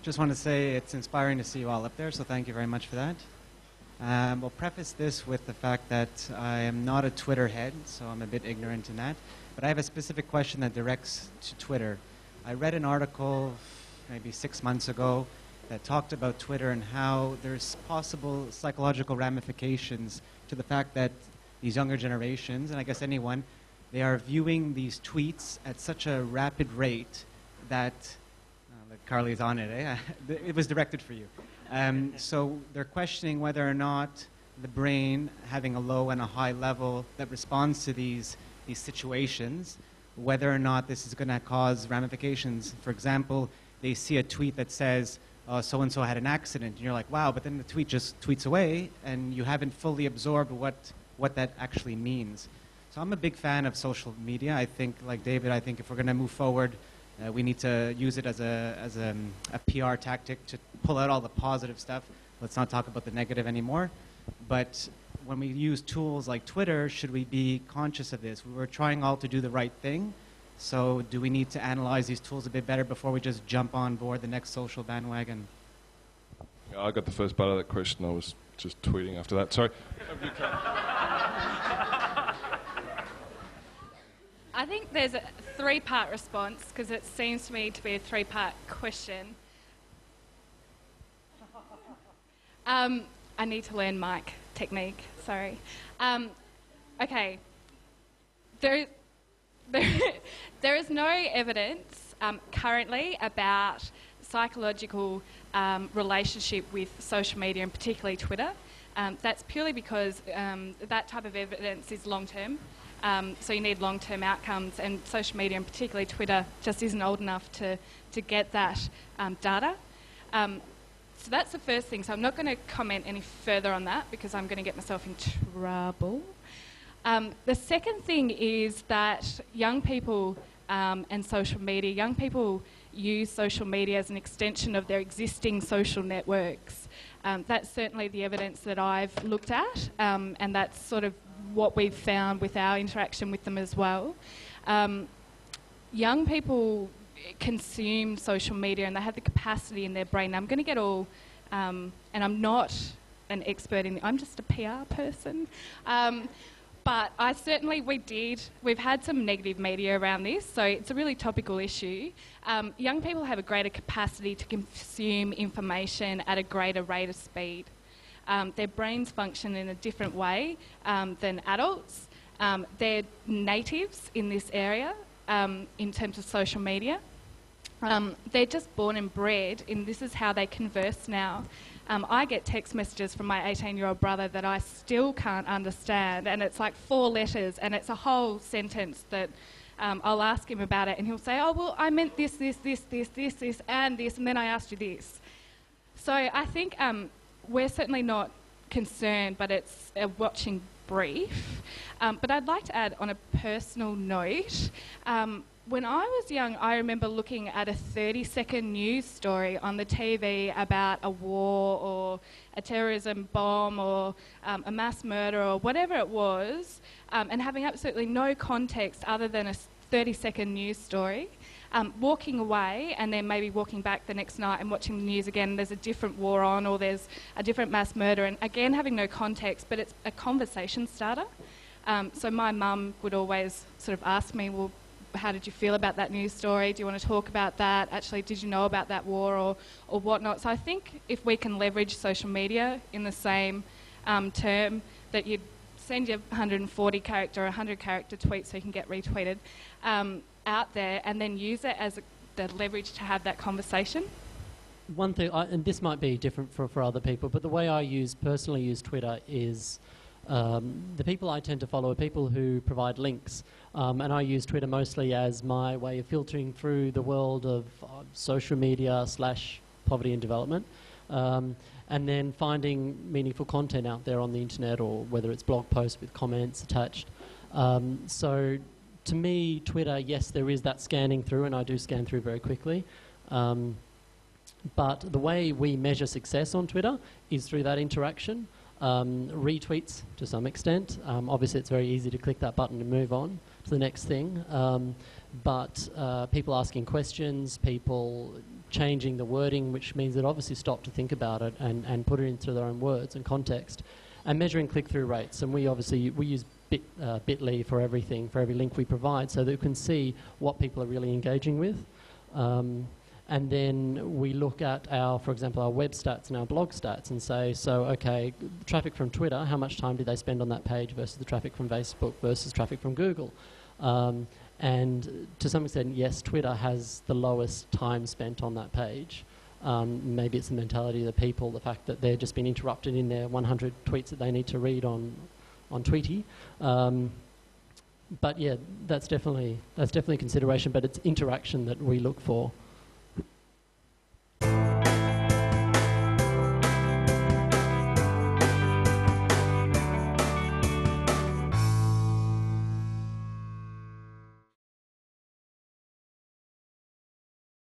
Just want to say it's inspiring to see you all up there, so thank you very much for that. We'll preface this with the fact that I am not a Twitter head, so I'm a bit ignorant in that. But I have a specific question that directs to Twitter. I read an article maybe 6 months ago that talked about Twitter and how there's possible psychological ramifications to the fact that these younger generations, and I guess anyone, they are viewing these tweets at such a rapid rate that, Carly's on it, eh? It was directed for you. So they're questioning whether or not the brain, having a low and a high level that responds to these situations, whether or not this is going to cause ramifications. For example, they see a tweet that says, so-and-so had an accident, and you're like, wow, but then the tweet just tweets away, and you haven't fully absorbed what that actually means. So I'm a big fan of social media. I think, like David, I think if we're going to move forward, we need to use it as a PR tactic to pull out all the positive stuff. Let's not talk about the negative anymore. But when we use tools like Twitter, should we be conscious of this? We're trying all to do the right thing. So do we need to analyze these tools a bit better before we just jump on board the next social bandwagon? Yeah, I got the first part of that question. I was just tweeting after that. Sorry. I think there's a three-part response because it seems to me to be a three-part question. I need to learn mic technique, sorry. Okay. There is no evidence currently about psychological relationship with social media and particularly Twitter. That's purely because that type of evidence is long-term. So you need long-term outcomes, and social media and particularly Twitter just isn't old enough to get that data. So that's the first thing. So I'm not going to comment any further on that because I'm going to get myself in trouble. The second thing is that young people and social media, young people use social media as an extension of their existing social networks. That's certainly the evidence that I've looked at, and that's sort of what we've found with our interaction with them as well. Young people consume social media and they have the capacity in their brain. Now, I'm going to get all, and I'm not an expert in, I'm just a PR person, but we've had some negative media around this, so it's a really topical issue. Young people have a greater capacity to consume information at a greater rate of speed. Their brains function in a different way than adults. They're natives in this area in terms of social media. They're just born and bred, and this is how they converse now. I get text messages from my 18-year-old brother that I still can't understand, and it's like 4 letters, and it's a whole sentence that I'll ask him about it, and he'll say, oh, well, I meant this, and then I asked you this. So I think we're certainly not concerned, but it's a watching brief. But I'd like to add on a personal note, when I was young, I remember looking at a 30-second news story on the TV about a war or a terrorism bomb or a mass murder or whatever it was, and having absolutely no context other than a 30-second news story, walking away and then maybe walking back the next night and watching the news again, there's a different war on or there's a different mass murder, and again having no context, but it's a conversation starter. So my mum would always sort of ask me, well, how did you feel about that news story? Do you want to talk about that? Actually, did you know about that war or whatnot? So I think if we can leverage social media in the same term, that you'd send your 140 character or 100 character tweet so you can get retweeted out there, and then use it as the leverage to have that conversation. One thing, and this might be different for other people, but the way I personally use Twitter is the people I tend to follow are people who provide links, and I use Twitter mostly as my way of filtering through the world of social media / poverty and development, and then finding meaningful content out there on the internet, or whether it's blog posts with comments attached. So to me, Twitter, yes, there is that scanning through, and I do scan through very quickly. But the way we measure success on Twitter is through that interaction. Retweets to some extent. Obviously, it's very easy to click that button and move on to the next thing. But people asking questions, people changing the wording, which means that obviously stop to think about it and put it into their own words and context, and measuring click-through rates. And we use Bitly for everything, for every link we provide, so that we can see what people are really engaging with. And then we look at for example, our web stats and our blog stats and say, so, okay, traffic from Twitter, how much time did they spend on that page versus the traffic from Facebook versus traffic from Google? And to some extent, yes, Twitter has the lowest time spent on that page. Maybe it's the mentality of the people, the fact that they've just been interrupted in their 100 tweets that they need to read on Tweety. But yeah, that's definitely a consideration, but it's interaction that we look for.